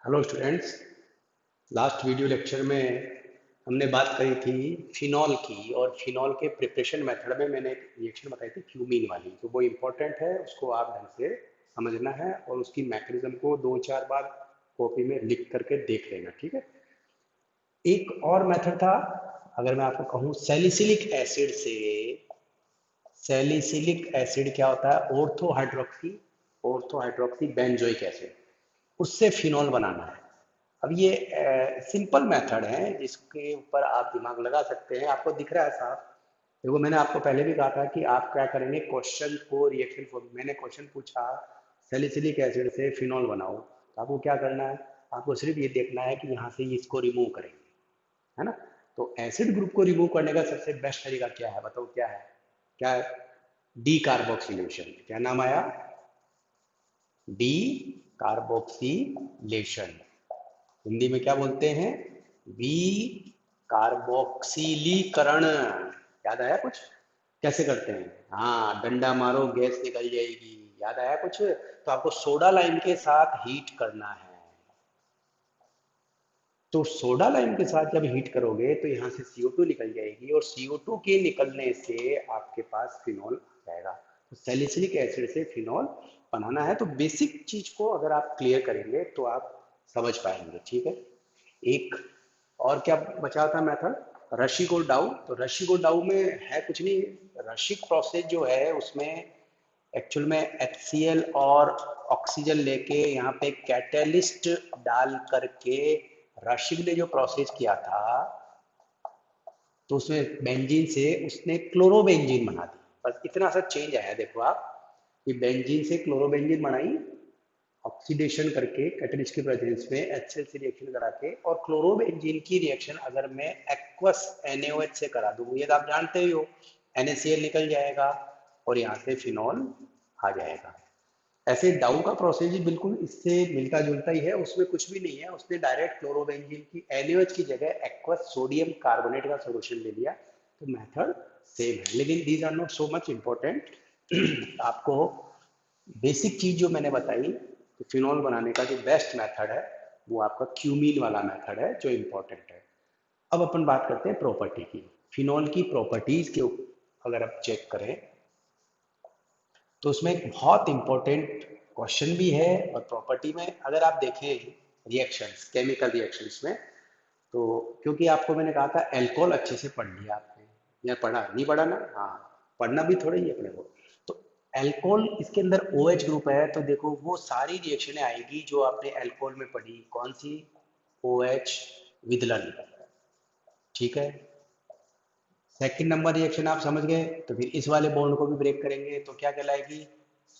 Hello students. Last video lecture में हमने बात करी थी फिनॉल की, और फिनॉल के प्रिपरेशन मेथड में मैंने एक रिएक्शन बताई थी क्यूमीन वाली। तो वो इम्पोर्टेंट है, उसको आप ढंग से समझना है और उसकी मैकेनिज्म को दो चार बार कॉपी में लिख करके देख लेना, ठीक है। एक और मेथड था, अगर मैं आपको कहूँ सैलिसिलिक एसिड से, सैलिसिलिक एसिड क्या होता है, ऑर्थो हाइड्रोक्सी बेंजोइक एसिड, उससे फिनॉल बनाना है। अब ये सिंपल मेथड है जिसके ऊपर आप दिमाग लगा सकते हैं। आपको दिख रहा है साहब, देखो मैंने आपको पहले भी कहा था कि आप क्या करेंगे, क्वेश्चन को रिएक्शन फॉर्म, मैंने क्वेश्चन पूछा सैलिसिलिक एसिड से फिनॉल बनाओ, तो आपको क्या करना है, आपको सिर्फ ये देखना है कि यहाँ से इसको रिमूव करेंगे, है ना। तो एसिड ग्रुप को रिमूव करने का सबसे बेस्ट तरीका क्या है, बताओ क्या है, क्या है? D carboxylation. क्या नाम आया? D carboxylation. हिंदी में क्या बोलते हैं? वी कार्बोक्सिलीकरण। याद आया कुछ? कैसे करते हैं? हाँ, डंडा मारो गैस निकल जाएगी। याद आया कुछ? तो आपको सोडा लाइम के साथ हीट करना है। तो सोडा लाइम के साथ जब हीट करोगे तो यहाँ से CO2 निकल जाएगी, और CO2 के निकलने से आपके पास फिनॉल आ जाएगा। तो सैलिसिलिक एसिड से फिनॉल बनाना है। तो बेसिक चीज को अगर आप क्लियर करेंगे तो आप समझ पाएंगे, ठीक है। एक और क्या बचा था मेथड, रशिको डाउ। तो रशिको डाउ में है कुछ नहीं, रशिक प्रोसेस जो है उसमें एक्चुअल में HCl और ऑक्सीजन लेके यहाँ पे कैटेलिस्ट डाल करके रशिक ने जो प्रोसेस किया था, तो उसमें बेंजीन से उसने क्लोरोबेंजीन बना दी। बस इतना सा चेंज आया, देखो आप, कि बेंजीन से क्लोरोबेंजीन बनाई ऑक्सीडेशन करके कैटलिस्ट के प्रेजेंस में HCl से रिएक्शन करा के, और क्लोरोबेंजीन की रिएक्शन अगर मैं एक्वस NaOH से करा दूँ, ये तो आप जानते ही हो, NaCl निकल जाएगा और यहाँ से फिनॉल आ जाएगा। ऐसे डाउ का प्रोसेस भी बिल्कुल इससे मिलता जुलता ही है, उसमें कुछ भी नहीं है, उसने डायरेक्ट क्लोरोबेंजीन की NaOH की जगह एक्वस सोडियम कार्बोनेट का सोल्यूशन ले लिया। तो मेथड सेम है, लेकिन these are not so much important. आपको बेसिक चीज जो मैंने बताई कि फिनॉल बनाने का जो बेस्ट मेथड है वो आपका क्यूमीन वाला मेथड है जो इम्पोर्टेंट है। अब अपन बात करते हैं प्रॉपर्टी की। फिनॉल की प्रॉपर्टीज के अगर आप चेक करें तो उसमें एक बहुत इंपॉर्टेंट क्वेश्चन भी है, और प्रॉपर्टी में अगर आप देखें रिएक्शंस, केमिकल रिएक्शंस में, तो क्योंकि आपको मैंने कहा था एल्कोहल अच्छे से पढ़ लिया आपने, या पढ़ा नहीं पढ़ा ना? हाँ, पढ़ना भी थोड़ा ही अपने को। तो एल्कोहल, इसके अंदर OH ग्रुप है, तो देखो वो सारी रिएक्शनें आएगी जो आपने एल्कोहल में पढ़ी, कौन सी? OH विदलन, ठीक है। सेकंड नंबर रिएक्शन आप समझ गए, तो फिर इस वाले बॉन्ड को भी ब्रेक करेंगे तो क्या कहलाएगी?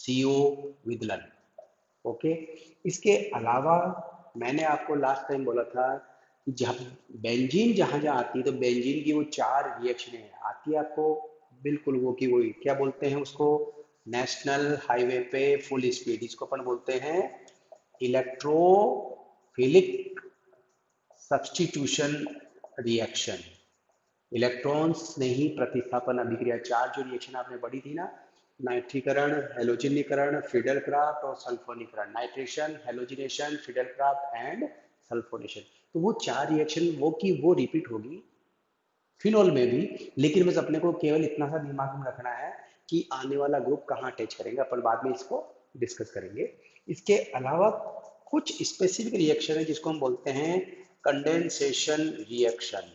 CO विदलन। ओके। इसके अलावा मैंने आपको लास्ट टाइम बोला था कि जब बेंजीन जहां जहां आती है, तो बेंजीन की वो चार रिएक्शनें आती है आपको, बिल्कुल वो की वही, क्या बोलते हैं उसको? नेशनल हाईवे पे फुल स्पीड, इसको अपन बोलते हैं इलेक्ट्रोफिलिक सब्स्टिट्यूशन रिएक्शन। इलेक्ट्रॉन्स ने ही प्रतिस्थापन अभिक्रिया, चार जो रिएक्शन आपने पढ़ी थी ना, नाइट्रीकरण, हेलोजिनीकरण, फिडेलक्राफ्ट और सल्फोनीकरण, नाइट्रेशन, हेलोजिनेशन, फिडेलक्राफ्ट एंड सल्फोनेशन। तो वो चार रिएक्शन वो की वो रिपीट होगी फिनॉल में भी, लेकिन बस अपने को केवल इतना सा दिमाग में रखना है कि आने वाला ग्रुप कहाँ अटैच करेंगे, अपन बाद में इसको डिस्कस करेंगे। इसके अलावा कुछ स्पेसिफिक रिएक्शन है जिसको हम बोलते हैं कंडेंसेशन रिएक्शन।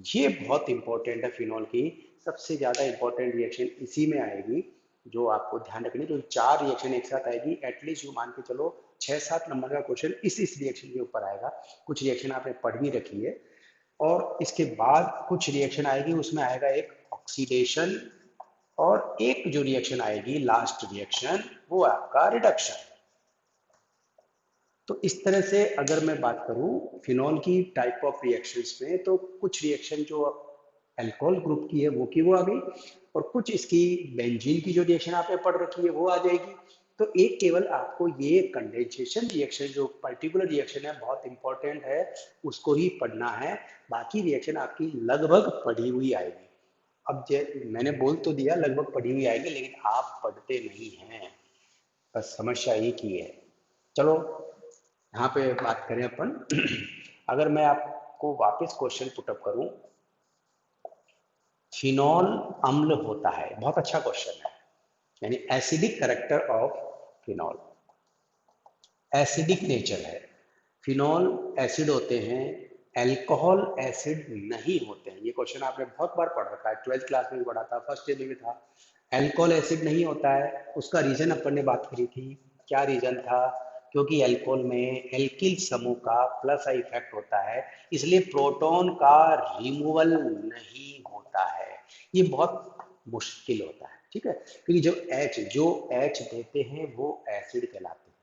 ये बहुत इंपॉर्टेंट है फिनॉल की, सबसे ज्यादा इंपॉर्टेंट रिएक्शन इसी में आएगी, जो आपको ध्यान रखनी है। जो चार रिएक्शन एक साथ आएगी, एटलीस्ट यू मान के चलो 6-7 नंबर का क्वेश्चन इस रिएक्शन के ऊपर आएगा। कुछ रिएक्शन आपने पढ़ भी रखी है, और इसके बाद कुछ रिएक्शन आएगी, उसमें आएगा एक ऑक्सीडेशन, और एक जो रिएक्शन आएगी लास्ट रिएक्शन, वो आपका रिडक्शन। तो इस तरह से अगर मैं बात करूं फिनॉल की टाइप ऑफ रिएक्शंस में, तो कुछ रिएक्शन जो अल्कोहल ग्रुप की है वो आ गई, और कुछ इसकी बेंजीन की जो रिएक्शन आपने पढ़ रखी है वो आ जाएगी। तो एक केवल आपको ये कंडेंसेशन रिएक्शन जो पर्टिकुलर रिएक्शन है बहुत इंपॉर्टेंट है, उसको ही पढ़ना है। बाकी रिएक्शन आपकी लगभग पढ़ी हुई आएगी। अब मैंने बोल तो दिया लगभग पढ़ी हुई आएगी, लेकिन आप पढ़ते नहीं हैं, बस समस्या एक ही है। चलो यहाँ पे बात करें अपन अगर मैं आपको वापस क्वेश्चन पुटअप करूं, फिनॉल अम्ल होता है, बहुत अच्छा क्वेश्चन है, यानी acidic character of phenol, acidic nature है। फिनॉल एसिड होते हैं, अल्कोहल एसिड नहीं होते हैं। ये क्वेश्चन आपने बहुत बार पढ़ रखा है, 12th क्लास में भी पढ़ा था, फर्स्ट ईयर में भी था। अल्कोहल एसिड नहीं होता है, उसका रीजन अपन ने बात करी थी। क्या रीजन था? क्योंकि अल्कोहल में एल्किल समूह का प्लस आई इफेक्ट होता है, इसलिए प्रोटॉन का रिमूवल नहीं होता है। ये बहुत मुश्किल होता है, ठीक है, क्योंकि जो एच देते हैं वो एसिड कहलाते हैं।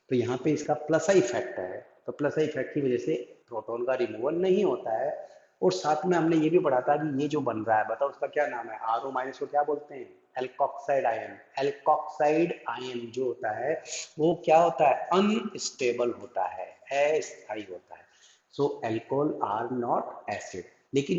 तो यहाँ पे इसका प्लस आई इफेक्ट है, तो प्लस आई इफेक्ट की वजह से प्रोटॉन का रिमूवल नहीं होता है। और साथ में हमने ये भी पढ़ा था कि ये जो बन रहा है, बताओ उसका क्या नाम है? आर ओ माइनस को क्या बोलते हैं? Alkoxide ion. एल्कोक्साइड आयन जो होता है वो क्या होता है? अनस्टेबल होता है, अस्थायी होता है। सो एल्कोहल आर नॉट एसिड। लेकिन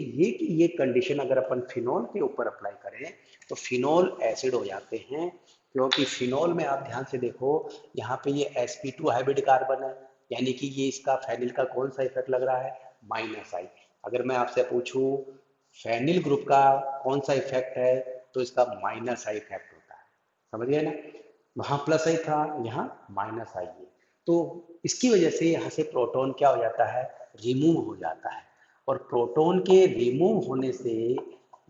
ये कंडीशन अगर अपन फिनॉल के ऊपर अप्लाई करें तो फिनॉल एसिड हो जाते हैं, क्योंकि फिनॉल में आप ध्यान से देखो, यहाँ पे ये sp2 हाइब्रिड कार्बन है, यानी कि ये इसका फेनिल का कौन सा इफेक्ट लग रहा है? माइनस आई। अगर मैं आपसे पूछूं फेनिल ग्रुप का कौन सा इफेक्ट है, तो इसका माइनस आई इफेक्ट होता है। समझ गए ना? वहां प्लस आई था, यहाँ माइनस आई है। तो इसकी वजह से यहाँ से प्रोटॉन क्या हो जाता है? रिमूव हो जाता है। और प्रोटॉन के रिमूव होने से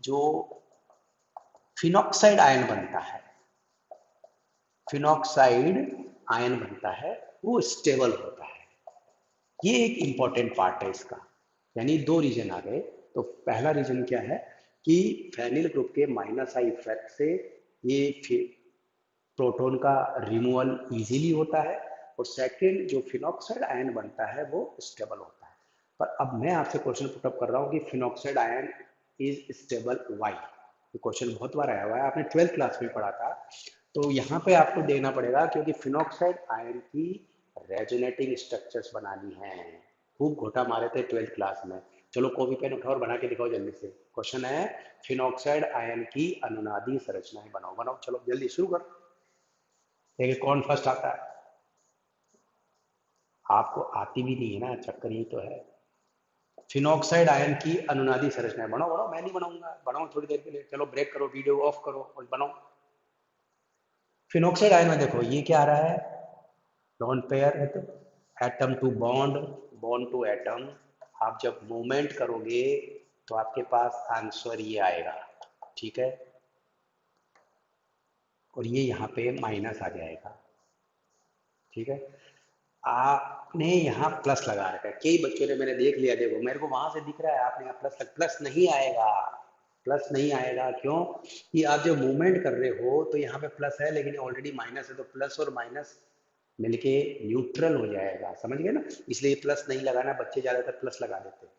जो फिनॉक्साइड आयन बनता है, फिनॉक्साइड आयन बनता है, वो स्टेबल होता है। ये एक इंपॉर्टेंट पार्ट है इसका। यानी दो रीजन आ गए। तो पहला रीजन क्या है कि फेनिल ग्रुप के माइनस आई इफेक्ट से ये प्रोटॉन का रिमूवल इजीली होता है, और सेकंड जो फिनॉक्साइड आयन बनता है वो स्टेबल होता है। पर अब मैं आपसे क्वेश्चन पुटअप कर रहा हूँ कि phenoxide ion is stable why. ये क्वेश्चन बहुत बार आया हुआ है, आपने 12th क्लास में पढ़ा था। तो यहाँ पे आपको देखना पड़ेगा, क्योंकि फिनॉक्साइड आयन की रेजोनेटिंग स्ट्रक्चर्स बनानी है। खूब घोटा मारे थे 12th क्लास में। चलो कॉपी पेन उठाओ और बना के दिखाओ जल्दी से। क्वेश्चन है फिनॉक्साइड आयन की अनुनादी संरचनाएं बनाओ। बनाओ चलो जल्दी शुरू करो, देखिए कौन फर्स्ट आता है। आपको आती भी नहीं है ना, चक्कर यही तो है। फिनॉक्साइड आयन की अनुनादी संरचनाएं बनाओ। बनाओ, मैं नहीं बनाऊंगा, बनाओ थोड़ी देर के लिए। चलो ब्रेक करो, वीडियो ऑफ करो और बनाओ। फिनॉक्साइड आयन में देखो ये क्या आ रहा है? लॉन पेयर है, तो atom to bond, bond to atom. आप जब मूवमेंट करोगे तो आपके पास आंसर ये आएगा, ठीक है। और ये यहाँ पे माइनस आ जाएगा, ठीक है। आपने यहाँ प्लस लगा रखा है, कई बच्चों ने मैंने देख लिया, देखो मेरे को वहां से दिख रहा है आपने यहाँ प्लस नहीं आएगा। प्लस नहीं आएगा क्यों? कि आप जब मूवमेंट कर रहे हो तो यहाँ पे प्लस है, लेकिन ऑलरेडी माइनस है, तो प्लस और माइनस मिलके न्यूट्रल हो जाएगा। समझ गए ना? इसलिए प्लस नहीं लगाना, बच्चे ज्यादातर प्लस लगा देते हैं।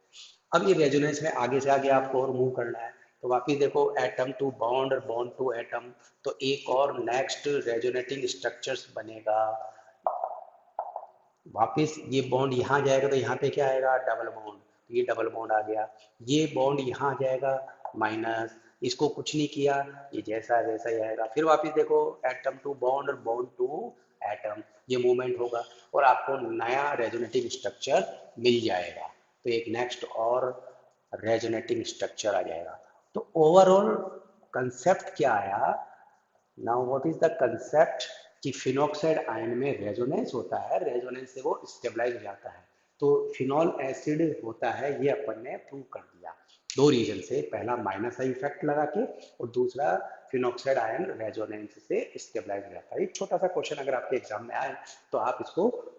अब ये रेजोनेंस में आगे से आगे आपको और मूव करना है, तो वापिस देखो एटम टू बॉन्ड और बॉन्ड टू एटम, तो एक और नेक्स्ट रेजोनेटिंग स्ट्रक्चर्स बनेगा। वापिस ये बॉन्ड यहाँ जाएगा तो यहाँ पे क्या आएगा? डबल बॉन्ड, तो ये डबल बॉन्ड आ गया। ये बॉन्ड यहाँ जाएगा माइनस, इसको कुछ नहीं किया, ये जैसा वैसा ही आएगा। फिर वापिस देखो एटम टू बॉन्ड और बॉन्ड टू एटम, ये मूवमेंट होगा और आपको नया रेजोनेटिंग स्ट्रक्चर मिल जाएगा। तो एक नेक्स्ट और रेजोनेटिंग स्ट्रक्चर आ जाएगा। तो ओवरऑल कंसेप्ट क्या आया? Now what is the concept? कि फिनॉक्साइड आयन में रेजोनेंस होता है, रेजोनेंस से वो स्टेबलाइज हो जाता है। तो फिनॉल एसिड होता है, ये अपन ने प्रूव कर दिया दो रीजन से। पहला माइनस आई इफेक्ट लगा के, और दूसरा फिनॉक्साइड आयन रेजोनेंस से स्टेबलाइज हो जाता है। एक छोटा सा क्वेश्चन अगर आपके एग्जाम में आए तो आप इसको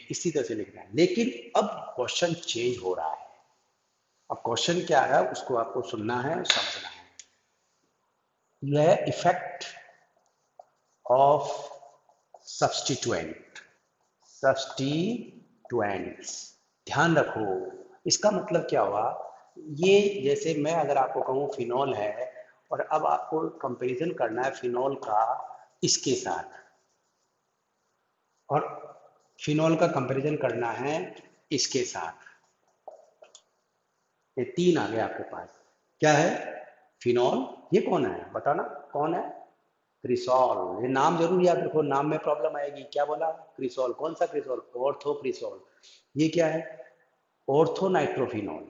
इसी तरह से लिखना है। लेकिन अब क्वेश्चन चेंज हो रहा है। अब क्वेश्चन क्या है उसको आपको सुनना है, समझना है। यह इफेक्ट ऑफ सब्स्टिट्यूएंट, सब्स्टिट्यूएंट्स, ध्यान रखो। इसका मतलब क्या हुआ? ये जैसे मैं अगर आपको कहूँ फिनॉल है, और अब आपको कंपैरिजन करना है फिनॉल का इसके साथ, और फिनॉल का कंपैरिजन करना है इसके साथ। ये तीन आ गए आपके पास। क्या है? फिनॉल। ये कौन है बताना, कौन है? क्रिसॉल, ये नाम जरूर याद रखो, नाम में प्रॉब्लम आएगी। क्या बोला? क्रिसॉल। कौन सा क्रिसॉल? ऑर्थो क्रिसॉल। ये क्या है? Ortho nitrophenol.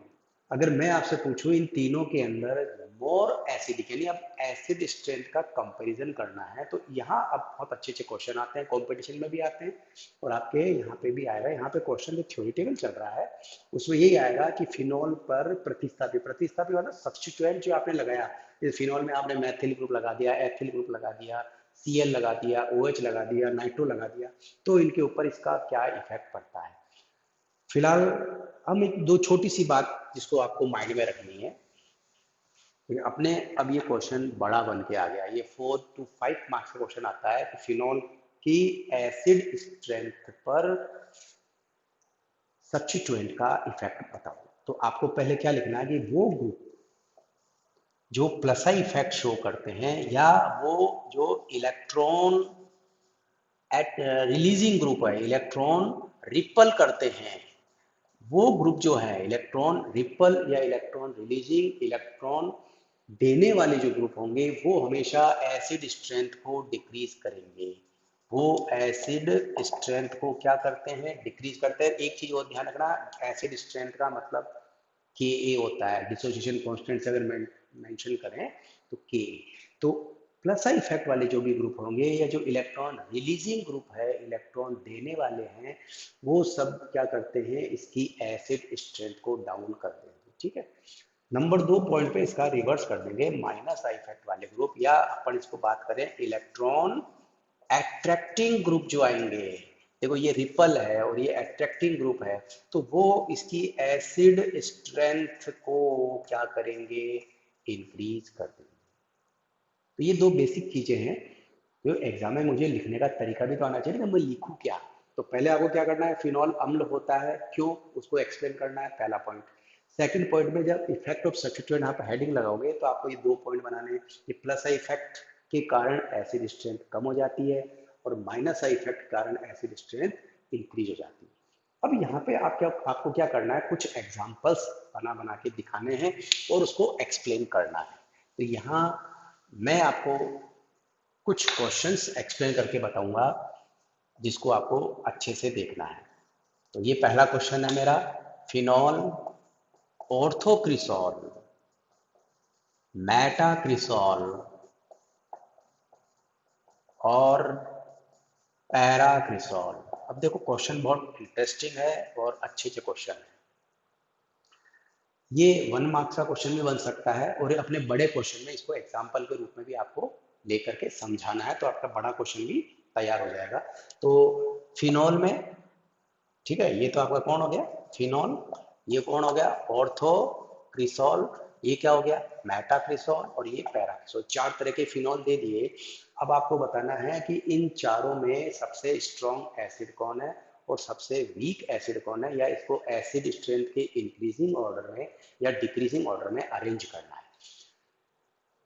अगर मैं आपसे पूछूं इन तीनों के अंदर मोर एसिडिक, यानी अब एसिड स्ट्रेंथ का कंपैरिजन करना है, तो यहाँ अब बहुत अच्छे अच्छे क्वेश्चन आते हैं, कंपटीशन में भी आते हैं और आपके यहाँ पे भी आएगा। यहाँ पे क्वेश्चन जो थ्योरेटिकल चल रहा है उसमें यही आएगा कि फिनॉल पर प्रतिस्थापी, प्रतिस्थापी मतलब सब्स्टिट्यूएंट जो आपने लगाया, जैसे फिनॉल में आपने मैथिल ग्रुप लगा दिया, एथिल ग्रुप लगा दिया, Cl लगा दिया, OH लगा दिया, नाइट्रो लगा दिया, तो इनके ऊपर इसका क्या इफेक्ट पड़ता है। फिलहाल हम एक दो छोटी सी बात जिसको आपको माइंड में रखनी है। अपने अब ये क्वेश्चन बड़ा बन के आ गया, ये 4 to 5 मार्क्स का क्वेश्चन आता है कि फिनॉल की एसिड स्ट्रेंथ पर सब्स्टिट्यूएंट का इफेक्ट बताओ। तो आपको पहले क्या लिखना है कि वो ग्रुप जो प्लस आई इफेक्ट शो करते हैं या वो जो इलेक्ट्रॉन एट रिलीजिंग ग्रुप है, इलेक्ट्रॉन रिपल करते हैं, वो ग्रुप जो है इलेक्ट्रॉन रिपल या इलेक्ट्रॉन रिलीजिंग, इलेक्ट्रॉन देने वाले जो ग्रुप होंगे वो हमेशा एसिड स्ट्रेंथ को डिक्रीज करेंगे। वो एसिड स्ट्रेंथ को क्या करते हैं? डिक्रीज करते हैं। एक चीज और ध्यान रखना, एसिड स्ट्रेंथ का मतलब के ए होता है, डिसोसिएशन कांस्टेंट से अगर मेंशन करें तो के। तो प्लस आई इफेक्ट वाले जो भी ग्रुप होंगे या जो इलेक्ट्रॉन रिलीजिंग ग्रुप है, इलेक्ट्रॉन देने वाले हैं, वो सब क्या करते हैं? इसकी एसिड स्ट्रेंथ को डाउन कर देंगे। ठीक है, नंबर 2 पॉइंट पे इसका रिवर्स कर देंगे, माइनस आई इफेक्ट वाले ग्रुप, या अपन इसको बात करें इलेक्ट्रॉन अट्रैक्टिंग ग्रुप जो आएंगे, देखो ये रिपल है और ये अट्रैक्टिंग ग्रुप है, तो वो इसकी एसिड स्ट्रेंथ को क्या करेंगे? इंक्रीज कर देंगे। तो ये दो बेसिक चीजें हैं जो एग्जाम में मुझे लिखने का तरीका भी तो आना चाहिए कि मैं लिखूं क्या। तो पहले आपको क्या करना है, फिनॉल अम्ल होता है क्यों, उसको एक्सप्लेन करना है, पहला पॉइंट। सेकंड पॉइंट में जब इफेक्ट ऑफ सब्स्टिट्यूएंट यहाँ पर हेडिंग लगाओगे तो आपको ये 2 पॉइंट बनाने हैं कि प्लस आई इफेक्ट के कारण एसिड स्ट्रेंथ कम हो जाती है और माइनस आई इफेक्ट के कारण एसिड स्ट्रेंथ इंक्रीज हो जाती है। अब यहाँ पे आपको क्या करना है, कुछ एग्जाम्पल्स बना बना के दिखाने हैं और उसको एक्सप्लेन करना है। तो यहाँ मैं आपको कुछ क्वेश्चंस एक्सप्लेन करके बताऊंगा जिसको आपको अच्छे से देखना है। तो ये पहला क्वेश्चन है मेरा, फिनॉल, ऑर्थोक्रिसॉल, मेटाक्रिसॉल और पैराक्रिसॉल। अब देखो क्वेश्चन बहुत इंटरेस्टिंग है और अच्छे अच्छे क्वेश्चन है। ये 1 मार्क्स का क्वेश्चन भी बन सकता है और अपने बड़े क्वेश्चन में इसको एग्जाम्पल के रूप में भी आपको लेकर के समझाना है, तो आपका बड़ा क्वेश्चन भी तैयार हो जाएगा। तो फिनॉल में, ठीक है, ये तो आपका कौन हो गया? फिनॉल। ये कौन हो गया? ऑर्थो क्रिसॉल। ये क्या हो गया? मेटाक्रिसॉल। और ये पैराक्रिसॉल। 4 तरह के फिनॉल दे दिए। अब आपको बताना है कि इन चारों में सबसे स्ट्रॉन्ग एसिड कौन है और सबसे वीक एसिड कौन है, या इसको एसिड स्ट्रेंथ के इंक्रीजिंग ऑर्डर में या डिक्रीजिंग ऑर्डर में अरेंज करना है।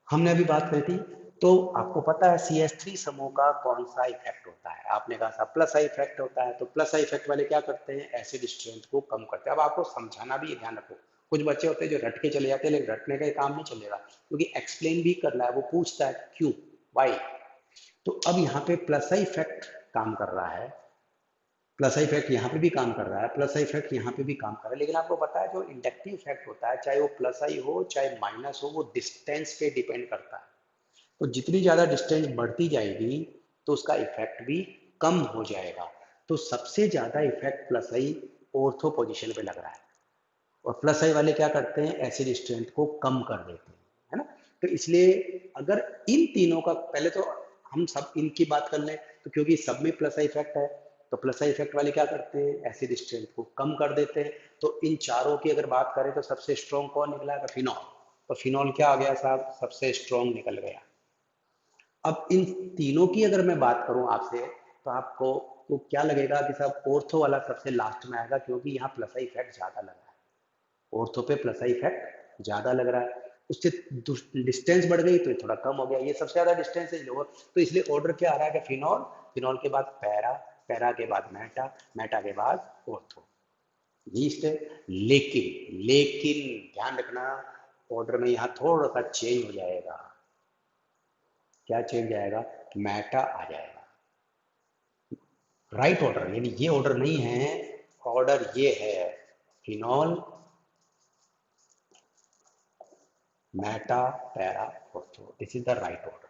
हमने अभी बात करी थी, तो आपको पता है CH3 समूह का कौन सा इफेक्ट होता है? आपने कहा था प्लस आई इफेक्ट होता है। तो प्लस आई इफेक्ट वाले क्या करते हैं? एसिड स्ट्रेंथ को कम करते हैं। अब आपको समझाना भी ध्यान रखो, कुछ बच्चे होते हैं जो रट के चले जाते हैं, लेकिन रटने का काम नहीं चलेगा, क्योंकि एक्सप्लेन भी करना है। वो पूछता है क्यों, वाई। तो अब यहाँ पे प्लस आई इफेक्ट काम कर रहा है, प्लस आई इफेक्ट यहाँ पे भी काम कर रहा है, प्लस आई इफेक्ट यहाँ पे भी काम कर रहा है, लेकिन आपको पता है जो इंडक्टिव इफेक्ट होता है, चाहे वो प्लस आई हो चाहे माइनस हो, वो डिस्टेंस पे डिपेंड करता है। तो जितनी ज़्यादा डिस्टेंस बढ़ती जाएगी तो उसका इफेक्ट भी कम हो जाएगा। तो सबसे ज़्यादा इफेक्ट प्लस आई ऑर्थो पोजीशन पे लग रहा है, और प्लस आई वाले क्या करते हैं? एसिड स्ट्रेंथ को कम कर देते हैं, है ना। तो इसलिए अगर इन तीनों का, पहले तो हम सब इनकी बात कर लें, तो क्योंकि सब में प्लस आई इफेक्ट है, तो प्लस आई इफेक्ट वाले क्या करते हैं? एसिड स्ट्रेंथ को कम कर देते हैं। तो इन चारों की अगर बात करें तो सबसे स्ट्रॉन्ग कौन निकला? फिनॉल। तो फिनॉल क्या आ गया साहब? सबसे स्ट्रॉन्ग निकल गया। अब इन तीनों की अगर मैं बात करूं आपसे, तो आपको तो क्या लगेगा कि साहब ऑर्थो वाला सबसे लास्ट में आएगा, क्योंकि यहाँ प्लस आई इफेक्ट ज्यादा लग रहा है। ऑर्थो पे प्लस आई इफेक्ट ज्यादा लग रहा है, उससे डिस्टेंस बढ़ गई तो थोड़ा कम हो गया, ये सबसे ज्यादा डिस्टेंस है लोअर। तो इसलिए ऑर्डर क्या आ रहा है कि फिनॉल, फिनॉल के बाद पैरा, पैरा के बाद मेटा, मेटा के बाद ऑर्थो, ईस्ट है। लेकिन लेकिन ध्यान रखना, ऑर्डर में यहाँ थोड़ा सा चेंज हो जाएगा। क्या चेंज आएगा, मेटा आ जाएगा। राइट ऑर्डर, यानी ये ऑर्डर नहीं है, ऑर्डर ये है phenol Meta para ortho, this is the right order.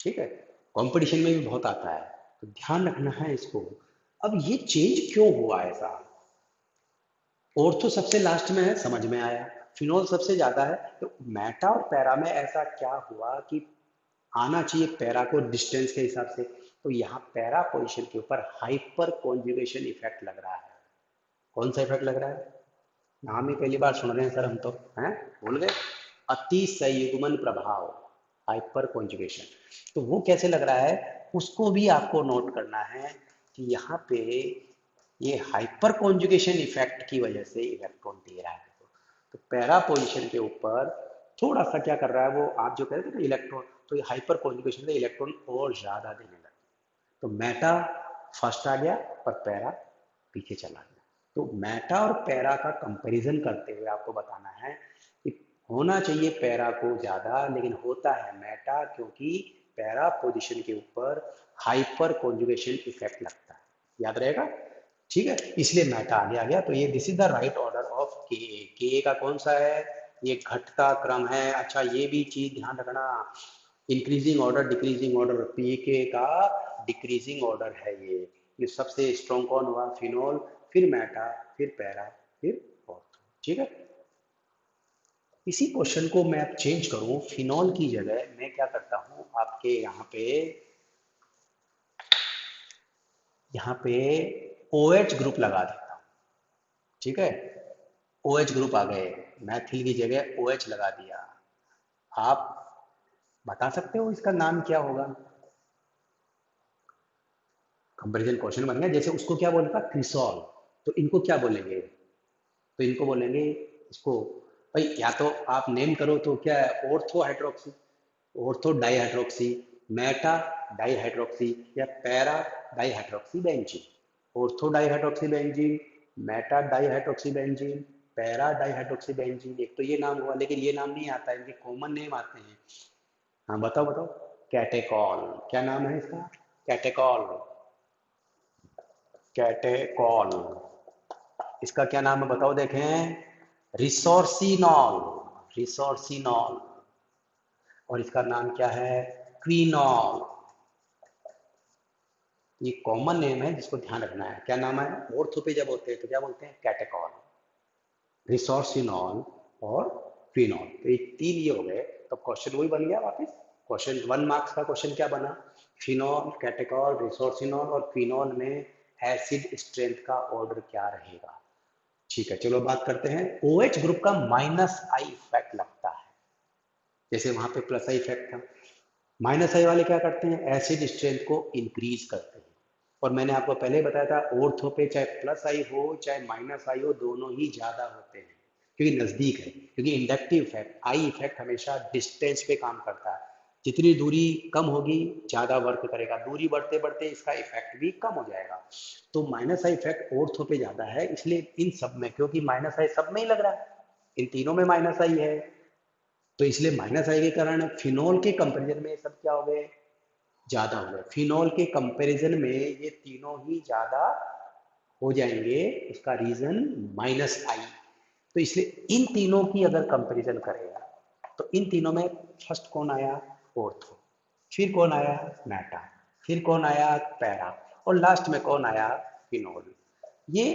ठीक है, कंपटीशन में भी बहुत आता है, तो ध्यान रखना है इसको। अब ये चेंज क्यों हुआ ऐसा, ऑर्थो सबसे लास्ट में है, समझ में आया, फिनोल सबसे ज्यादा है, तो मेटा और पैरा में ऐसा क्या हुआ कि आना चाहिए पैरा को डिस्टेंस के हिसाब से, तो यहाँ पैरा पोजीशन के ऊपर हाइपर कॉन्जुगेशन इफेक्ट लग रहा है। कौन सा इफेक्ट लग रहा है, नाम ही पहली बार सुन रहे हैं सर हम तो, हैं भूल गए, अति संयुग्मन प्रभाव, हाइपर कॉन्जुगेशन। तो वो कैसे लग रहा है उसको भी आपको नोट करना है कि यहाँ पे ये हाइपर कॉन्जुगेशन इफेक्ट की वजह से इलेक्ट्रॉन दे रहा है। तो पैरा पोजीशन के ऊपर थोड़ा सा क्या कर रहा है वो, आप जो कह रहे थे ना इलेक्ट्रॉन, तो ये हाइपर कॉन्जुगेशन से इलेक्ट्रॉन और ज्यादा देने लगे, तो मेटा फर्स्ट आ गया और पैरा पीछे चला गया। तो मेटा और पैरा का कंपैरिजन करते हुए आपको बताना है कि होना चाहिए पैरा को ज्यादा, लेकिन होता है मेटा, क्योंकि पैरा पोजीशन के ऊपर हाइपर कॉन्जुगेशन इफेक्ट लगता है, याद रहेगा। ठीक है, इसलिए मेटा आगे आ गया। तो ये this is the right order of के का कौन सा है, ये घटता क्रम है। अच्छा ये भी चीज ध्यान रखना, इंक्रीजिंग ऑर्डर डिक्रीजिंग ऑर्डर, पीके का डिक्रीजिंग ऑर्डर है ये सबसे स्ट्रॉन्ग कौन हुआ, फिनोल, फिर मेटा, फिर पैरा, फिर ऑर्थो। ठीक है, इसी क्वेश्चन को मैं अब चेंज करूं, फिनोल की जगह मैं क्या करता हूं, आपके यहाँ पे OH ग्रुप लगा देता हूं। ठीक है, OH ग्रुप आ गए, मैथिल की जगह OH लगा दिया। आप बता सकते हो इसका नाम क्या होगा, कंपेरिजन क्वेश्चन बन गया। जैसे उसको क्या बोलता, क्रिसॉल, तो इनको क्या बोलेंगे, तो इनको बोलेंगे इसको, भाई या तो आप नेम करो तो क्या है, ortho hydroxy, ortho di hydroxy, meta di hydroxy, या para di hydroxy benzene. Ortho di hydroxy benzene, meta di hydroxy benzene, para di hydroxy benzene. एक तो ये नाम हुआ, लेकिन ये नाम नहीं आता, इनके कॉमन नेम आते हैं। हाँ बताओ बताओ, कैटेकॉल, क्या नाम है इसका, कैटेकॉल, कैटेकॉल। इसका क्या नाम है बताओ देखें, रिसोर्सिनॉल, रिसोर्सिनॉल। और इसका नाम क्या है, क्विनॉल। ये कॉमन नेम है जिसको ध्यान रखना है, क्या नाम है, ऑर्थो पे जब होते हैं तो क्या बोलते हैं, कैटेकॉल, रिसोर्सिनॉल और क्विनॉल। तो ये तीन ये हो गए, तो क्वेश्चन वही बन गया वापस, क्वेश्चन 1 मार्क्स का क्वेश्चन क्या बना, फिनॉल, कैटेकॉल, रिसोर्सिनॉल और क्विनॉल में एसिड स्ट्रेंथ का ऑर्डर क्या रहेगा। ठीक है, चलो बात करते हैं, OH ग्रुप का -I इफेक्ट लगता है, जैसे वहां पे +I इफेक्ट था। -I वाले क्या करते हैं, एसिड स्ट्रेंथ को इंक्रीज करते हैं। और मैंने आपको पहले ही बताया था, ऑर्थो पे चाहे +I हो चाहे -I हो, दोनों ही ज्यादा होते हैं, क्योंकि नजदीक है, क्योंकि इंडक्टिव इफेक्ट, आई इफेक्ट हमेशा डिस्टेंस पे काम करता है, जितनी दूरी कम होगी ज्यादा वर्क करेगा, दूरी बढ़ते बढ़ते इसका इफेक्ट भी कम हो जाएगा। तो -I इफेक्ट ऑर्थो पे ज्यादा है, इसलिए इन सब में, क्योंकि -I सब में ही लग रहा है, इन तीनों में -I है, तो इसलिए -I के कारण फिनोल के कंपैरिजन में ये सब क्या हो गए, ज्यादा हो गए। फिनोल के कंपैरिजन में ये तीनों ही ज्यादा हो जाएंगे, उसका रीजन -I। तो इसलिए इन तीनों की अगर कंपैरिजन करेगा तो इन तीनों में फर्स्ट कौन आया, ऑर्थो, फिर कौन आया, मेटा, फिर कौन आया, पैरा, और लास्ट में कौन आया, फिनोल। ये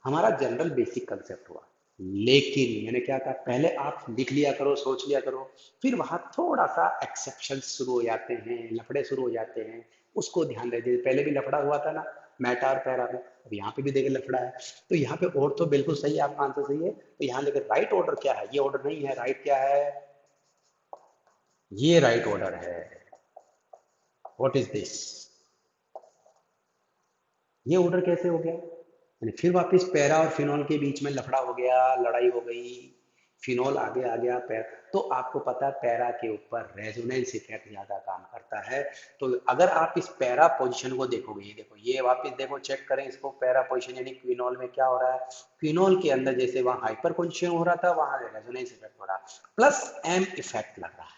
हमारा जनरल बेसिक कंसेप्ट हुआ, लेकिन मैंने क्या कहा, पहले आप लिख लिया करो, सोच लिया करो, फिर वहां थोड़ा सा एक्सेप्शन शुरू हो जाते हैं, लफड़े शुरू हो जाते हैं, उसको ध्यान रखिए। पहले भी लफड़ा हुआ था ना मेटा और पैरा में, अब यहाँ पे भी देखिए लफड़ा है। तो यहाँ पे और तो बिल्कुल सही है, आपका आंसर सही है। तो यहाँ लेकर राइट ऑर्डर क्या है, ये ऑर्डर नहीं है, राइट क्या है, ये राइट ऑर्डर है। व्हाट इज दिस, ये ऑर्डर कैसे हो गया, यानी फिर वापस पैरा और फिनोल के बीच में लफड़ा हो गया, लड़ाई हो गई, फिनोल आगे आ गया, तो आपको पता है पैरा के ऊपर रेजोनेंस इफेक्ट ज्यादा काम करता है। तो अगर आप इस पैरा पोजीशन को देखोगे, ये देखो, ये वापस देखो, चेक करें इसको, पैरा पोजीशन यानी क्विनोल में क्या हो रहा है, क्विनोल के अंदर जैसे वहां हाइपर कॉन्जुगेशन हो रहा था, वहां रेजोनेंस इफेक्ट हो रहा है, +M इफेक्ट लग रहा है।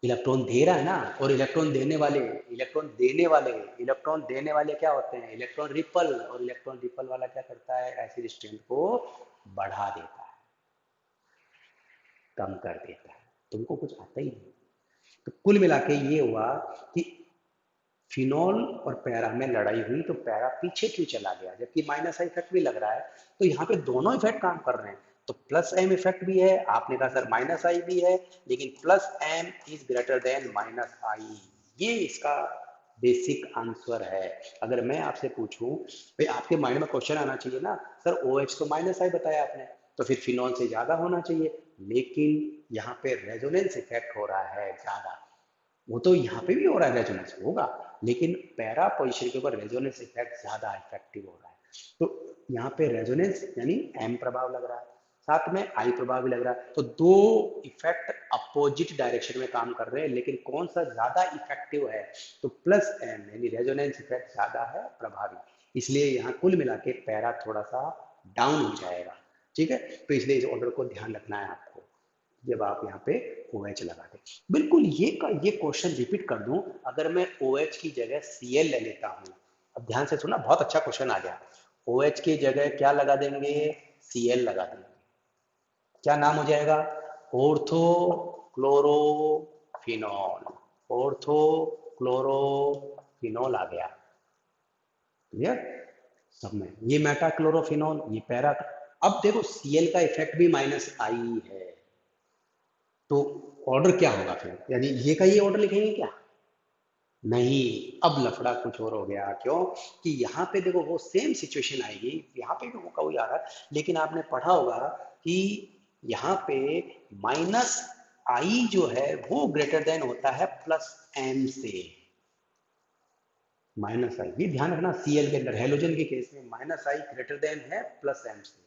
इलेक्ट्रॉन दे रहा है ना, और इलेक्ट्रॉन देने वाले क्या होते हैं, इलेक्ट्रॉन रिपल, और इलेक्ट्रॉन रिपल वाला क्या करता है, एसिड स्ट्रेंथ को बढ़ा देता है, कम कर देता है। तुमको कुछ आता ही नहीं। तो कुल मिला के ये हुआ कि फिनॉल और पैरा में लड़ाई हुई तो पैरा पीछे क्यों चला गया, जबकि माइनस आई इफेक्ट भी लग रहा है। तो यहाँ पे दोनों इफेक्ट काम कर रहे हैं, तो प्लस एम इफेक्ट भी है, आपने कहा सर माइनस आई भी है, लेकिन plus M is greater than minus I, ये इसका बेसिक आंसर है। अगर मैं आपसे पूछूं, भाई आपके माइंड में क्वेश्चन आना चाहिए ना, सर ओ OH तो माइनस आई बताया आपने, तो फिर फिनॉल से ज्यादा होना चाहिए, लेकिन यहाँ पे रेजोनेंस इफेक्ट हो रहा है ज्यादा। वो तो यहाँ पे भी हो रहा है, रेजोनेंस होगा, लेकिन पैरा पोजीशन के ऊपर रेजोनेंस इफेक्ट ज्यादा इफेक्टिव हो रहा है। तो यहाँ पे रेजोनेंस यानी एम प्रभाव लग रहा है, साथ में आई प्रभाव भी लग रहा है, तो दो इफेक्ट अपोजिट डायरेक्शन में काम कर रहे हैं, लेकिन कौन सा ज्यादा इफेक्टिव है, तो प्लस एम यानी रेजोनेंस इफेक्ट ज्यादा है प्रभावी, इसलिए यहाँ कुल मिला के पैरा थोड़ा सा डाउन हो जाएगा। ठीक है, तो इसलिए इस ऑर्डर को ध्यान रखना है आपको जब आप यहाँ पे OH लगा दें। बिल्कुल ये क्वेश्चन रिपीट कर दूं, अगर मैं OH की जगह Cl ले लेता हूँ, अब ध्यान से सुना, बहुत अच्छा क्वेश्चन आ गया। OH की जगह क्या लगा देंगे, Cl लगा देंगे, क्या नाम हो जाएगा, ऑर्थो क्लोरोफिनॉल, ऑर्थो क्लोरोफिनॉल आ गया। क्लियर सब में, ये मेटा क्लोरोफिनॉल, ये पैरा। अब देखो Cl का इफेक्ट भी माइनस आई है, तो ऑर्डर क्या होगा फिर, यानी ये का ये ऑर्डर लिखेंगे क्या, नहीं, अब लफड़ा कुछ और हो गया। क्यों कि यहाँ पे देखो वो सेम सिचुएशन आएगी, यहाँ पे भी वो का वही आ रहा है, लेकिन आपने पढ़ा होगा कि यहाँ पे माइनस आई जो है वो ग्रेटर देन होता है प्लस एम से, माइनस आई, ये ध्यान रखना, Cl के अंदर हेलोजन के केस में माइनस आई ग्रेटर देन है प्लस एम से,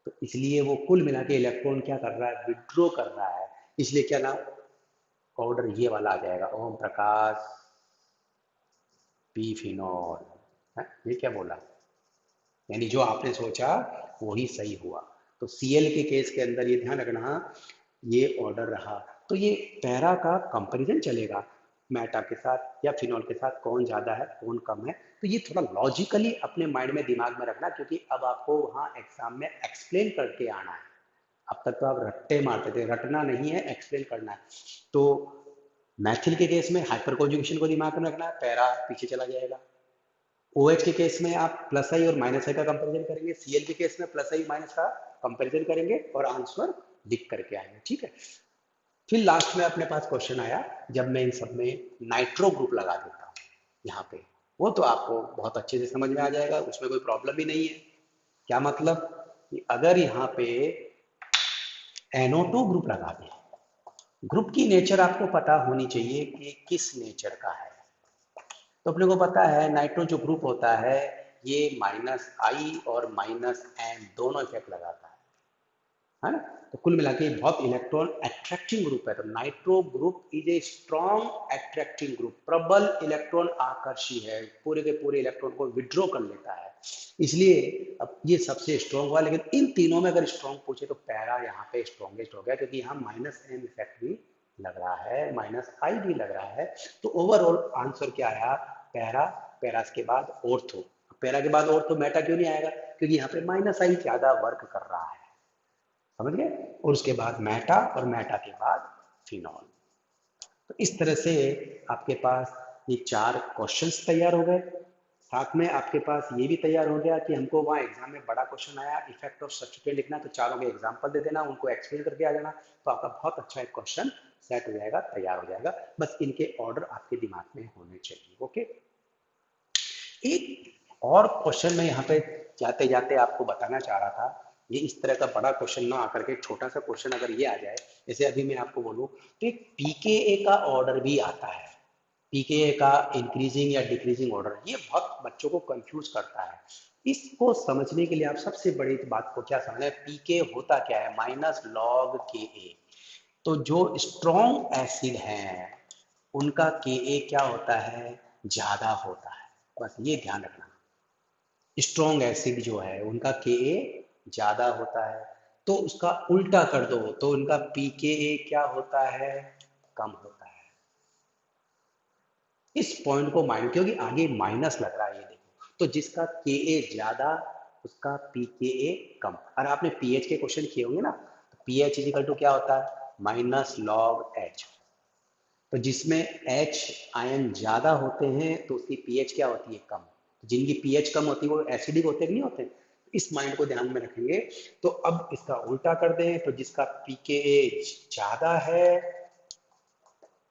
तो इसलिए वो कुल मिला के इलेक्ट्रॉन क्या कर रहा है, विड्रॉ कर रहा है, इसलिए क्या नाम ऑर्डर ये वाला आ जाएगा, ओम प्रकाश पी फिनॉल। ये क्या बोला, यानी जो आपने सोचा वही सही हुआ। तो Cl के केस के अंदर ये ध्यान रखना, ये ऑर्डर रहा, तो ये पैरा का कंपैरिजन चलेगा मेटा के साथ या फिनॉल के साथ, कौन ज्यादा है कौन कम है, तो ये थोड़ा लॉजिकली अपने माइंड में दिमाग में रखना, क्योंकि अब आपको वहाँ एग्जाम में एक्सप्लेन करके आना है। अब तक तो आप रट्टे मारते थे, रटना नहीं है, एक्सप्लेन करना है। तो मैथिल के केस में हाइपर कॉन्जुगेशन को दिमाग में रखना है, पैरा पीछे चला जाएगा। OH के केस में आप प्लस आई और माइनस आई का कंपैरिजन करेंगे, Cl के केस में प्लस आई माइनस का कंपैरिजन करेंगे और आंसर लिख करके आएंगे। ठीक है, फिर लास्ट में अपने पास क्वेश्चन आया जब मैं इन सब में नाइट्रो ग्रुप लगा देता हूँ यहाँ पे, वो तो आपको बहुत अच्छे से समझ में आ जाएगा, उसमें कोई प्रॉब्लम ही नहीं है। क्या मतलब कि अगर यहाँ पे NO2 ग्रुप लगा दें, ग्रुप की नेचर आपको पता होनी चाहिए कि किस नेचर का है, तो अपने को पता है नाइट्रो जो ग्रुप होता है ये माइनस आई और माइनस एम दोनों इफेक्ट लगाता है ना, तो कुल मिला के बहुत इलेक्ट्रॉन अट्रैक्टिंग ग्रुप है। तो nitro group is a strong attracting group, प्रबल इलेक्ट्रॉन आकर्षी है, पूरे के पूरे इलेक्ट्रॉन को विड्रॉ कर लेता है, इसलिए अब ये सबसे स्ट्रॉन्ग हुआ। लेकिन इन तीनों में अगर स्ट्रॉन्ग पूछे तो पैरा यहाँ पे स्ट्रॉन्गेस्ट हो गया, क्योंकि यहाँ माइनस एम इफेक्ट भी लग रहा है, माइनस आई भी लग रहा है, तो ओवरऑल आंसर क्या आया, पैरा, पैरा के बाद ऑर्थो, पैरा के बाद ऑर्थो, मेटा क्यों नहीं आएगा, क्योंकि यहाँ पे माइनस आई ज्यादा वर्क कर रहा है, समझ गए, और उसके बाद मेटा, और मेटा के बाद फिनॉल। तो इस तरह से आपके पास ये 4 क्वेश्चंस तैयार हो गए, साथ में आपके पास ये भी तैयार हो गया कि हमको वहाँ एग्जाम में बड़ा क्वेश्चन आया इफेक्ट ऑफ सब्स्टिट्यूएंट लिखना, तो चारों के एग्जाम्पल दे देना, उनको एक्सप्लेन करके आ जाना, तो आपका बहुत अच्छा एक क्वेश्चन सेट हो जाएगा, तैयार हो जाएगा। बस इनके ऑर्डर आपके दिमाग में होने चाहिए। ओके, एक और क्वेश्चन मैं यहाँ पे जाते जाते आपको बताना चाह रहा था, ये इस तरह का बड़ा क्वेश्चन ना आकर के छोटा सा क्वेश्चन अगर ये आ जाए, जैसे अभी मैं आपको बोलूँ तो एक पीकेए का ऑर्डर भी आता है, पीकेए का इंक्रीजिंग या डिक्रीजिंग ऑर्डर, ये बहुत बच्चों को कंफ्यूज करता है। इसको समझने के लिए आप सबसे बड़ी बात को क्या समझना है, पीके होता क्या है, माइनस लॉग के ए, तो जो स्ट्रॉन्ग एसिड हैं उनका के ए क्या होता है, ज्यादा होता है, बस ये ध्यान रखना। स्ट्रॉन्ग एसिड जो है उनका के ए ज्यादा होता है, तो उसका उल्टा कर दो तो उनका पीके क्या होता है, कम होता है। इस पॉइंट को माइनस, क्योंकि आगे माइनस लग रहा है, ये देखो, तो जिसका के ए ज्यादा उसका पी के ए कम। और आपने पीएच के क्वेश्चन किए होंगे ना, तो पीएच इजिकल टू क्या होता है, माइनस लॉग एच। तो जिसमें एच आयन ज्यादा होते हैं तो उसकी पीएच क्या होती है, कम। जिनकी पीएच कम होती है वो एसिडिक होते नहीं होते। इस माइंड को ध्यान में रखेंगे। तो अब इसका उल्टा कर दें, तो जिसका पीकेए ज्यादा है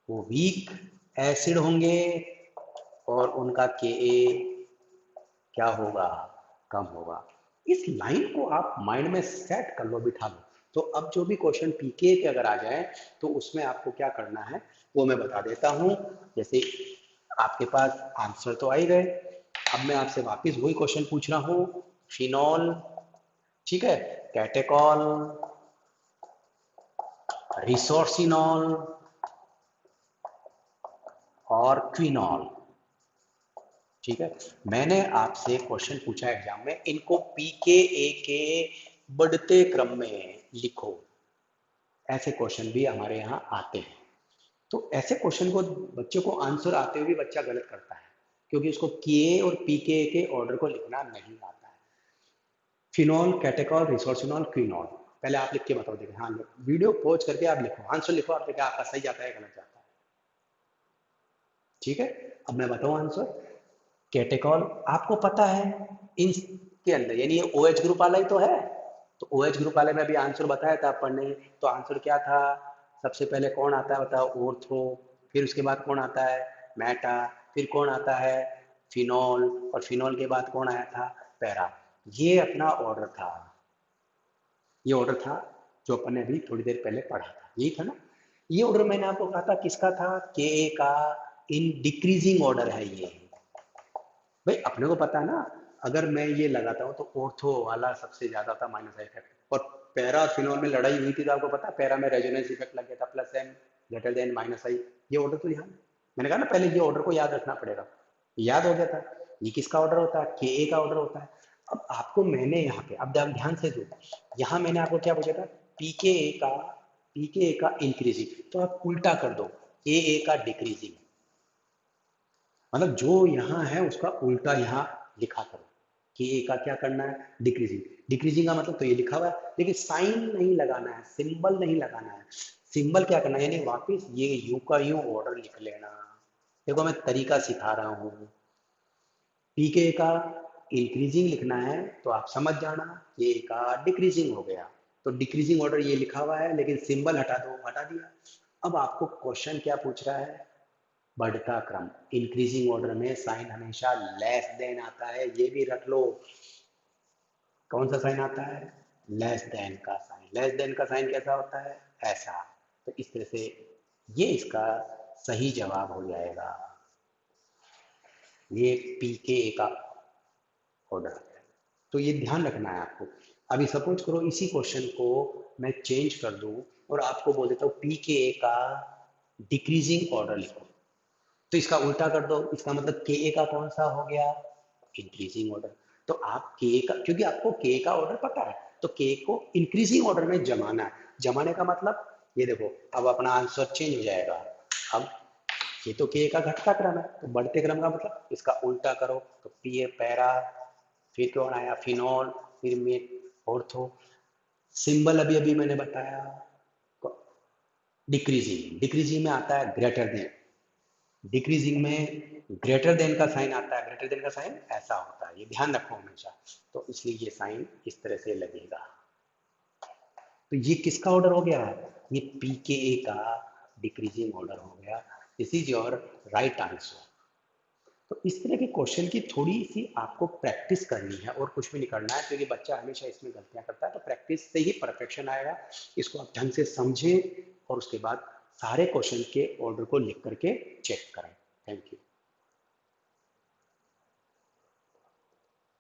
वो वीक एसिड होंगे और उनका के क्या होगा, कम होगा। इस लाइन को आप माइंड में सेट कर लो, बिठा लो। तो अब जो भी क्वेश्चन पीके के अगर आ जाए तो उसमें आपको क्या करना है वो मैं बता देता हूं। जैसे आपके पास आंसर तो आ ही गए, अब मैं आपसे वापस वही क्वेश्चन पूछ रहा हूं। फिनॉल, ठीक है, कैटेकॉल, रिसोर्सिनॉल और क्विनॉल, ठीक है। मैंने आपसे क्वेश्चन पूछा एग्जाम में, इनको पीकेए के बढ़ते क्रम में लिखो। ऐसे क्वेश्चन भी हमारे यहाँ आते हैं। तो ऐसे क्वेश्चन को बच्चों को आंसर आते हुए भी बच्चा गलत करता है, क्योंकि उसको के और पीके के ऑर्डर को लिखना नहीं आता है। फिनॉल, कैटेकॉल, रिसोर्सिनॉल, क्विनॉल, पहले आप लिख के बताओ। देखिए, हाँ, वीडियो पॉज करके आप लिखो, आंसर लिखो, आप देखिए आपका सही जाता है गलत जाता है। ठीक है, अब मैं बताऊं आंसर। कैटेकॉल आपको पता है इन के अंदर, यानी ये OH ग्रुप वाला ही तो है। तो OH ग्रुप वाले में अभी आंसर बताया था अपन ने। तो आंसर क्या था, सबसे पहले कौन आता है बताओ, ऑर्थो। फिर उसके बाद कौन आता है, मेटा। फिर कौन आता है, फिनॉल। और फिनॉल के बाद कौन आया था, पैरा। ये अपना ऑर्डर था, ये ऑर्डर था जो अपन ने अभी थोड़ी देर पहले पढ़ा था, यही था ना। ये ऑर्डर मैंने आपको कहा था किसका था, के का। इन डिक्रीजिंग ऑर्डर है ये। भाई अपने को पता है ना, अगर मैं ये लगाता हूँ तो ऑर्थो वाला सबसे ज्यादा था माइनस आई इफेक्ट। और पैरा और फिनॉल में लड़ाई हुई थी तो आपको पता है पैरा में रेजोनेंस इफेक्ट लग गया था, plus M greater than minus I. ये ऑर्डर तो यहाँ मैंने कहा ना पहले, ये ऑर्डर को याद रखना पड़ेगा। याद हो गया था। ये किसका ऑर्डर होता है, के ए का ऑर्डर होता है। अब आपको मैंने यहाँ पे, अब ध्यान से दो, यहाँ मैंने आपको क्या पूछा था, पीके का, पीके का इंक्रीजिंग, तो आप उल्टा कर दो, ए का डिक्रीजिंग। मतलब जो यहाँ है उसका उल्टा यहाँ लिखा करो, कि ए का क्या करना है, डिक्रीजिंग। डिक्रीजिंग का मतलब तो ये लिखा हुआ है, लेकिन साइन नहीं लगाना है, सिंबल नहीं लगाना है। सिंबल क्या करना है, यानी वापस ये यू का यू ऑर्डर लिख लेना। देखो मैं तरीका सिखा रहा हूँ। पीके का इंक्रीजिंग लिखना है तो आप समझ जाना, ए का डिक्रीजिंग हो गया। तो डिक्रीजिंग ऑर्डर ये लिखा हुआ है, लेकिन सिंबल हटा दो, हटा दिया। अब आपको क्वेश्चन क्या पूछ रहा है, बढ़ता क्रम। इंक्रीजिंग ऑर्डर में साइन हमेशा लेस देन आता है, ये भी रख लो। कौन सा साइन आता है, लेस देन का साइन। लेस देन का साइन कैसा होता है, ऐसा। तो इस तरह से ये इसका सही जवाब हो जाएगा, ये पीके का ऑर्डर। तो ये ध्यान रखना है आपको। अभी सपोज करो इसी क्वेश्चन को मैं चेंज कर दूं और आपको बोल देता हूँ पीके का डिक्रीजिंग ऑर्डर लिखो, तो इसका उल्टा कर दो, इसका मतलब के का कौन सा हो गया, इंक्रीजिंग ऑर्डर। तो आप के का, क्योंकि आपको के का ऑर्डर पता है, तो के को इंक्रीजिंग ऑर्डर में जमाना है। जमाने का मतलब ये देखो, अब अपना आंसर चेंज हो जाएगा। अब ये तो के का घटता क्रम है, तो बढ़ते क्रम का मतलब इसका उल्टा करो, तो पी ए पैरा, फिर कौन आया, फिनॉल, फिर मेट, ऑर्थो। सिंबल अभी अभी मैंने बताया, डिक्रीजिंग। डिक्रीजिंग में आता है ग्रेटर देन, डिक्रीजिंग में ग्रेटर देन का साइन आता है, ग्रेटर देन का साइन ऐसा होता है, ये ध्यान रखो हमेशा। तो इसलिए ये साइन इस तरह से लगेगा। तो ये किसका ऑर्डर हो गया, ये पीके का डिक्रीजिंग ऑर्डर हो गया। This is your right answer. तो इस तरह के क्वेश्चन की थोड़ी सी आपको प्रैक्टिस करनी है और कुछ भी नहीं करना है, क्योंकि बच्चा हमेशा इसमें गलतियां करता है। तो प्रैक्टिस से ही परफेक्शन आएगा। इसको आप ढंग से समझें और उसके बाद सारे क्वेश्चन के ऑर्डर को लिख करके चेक करें। Thank you.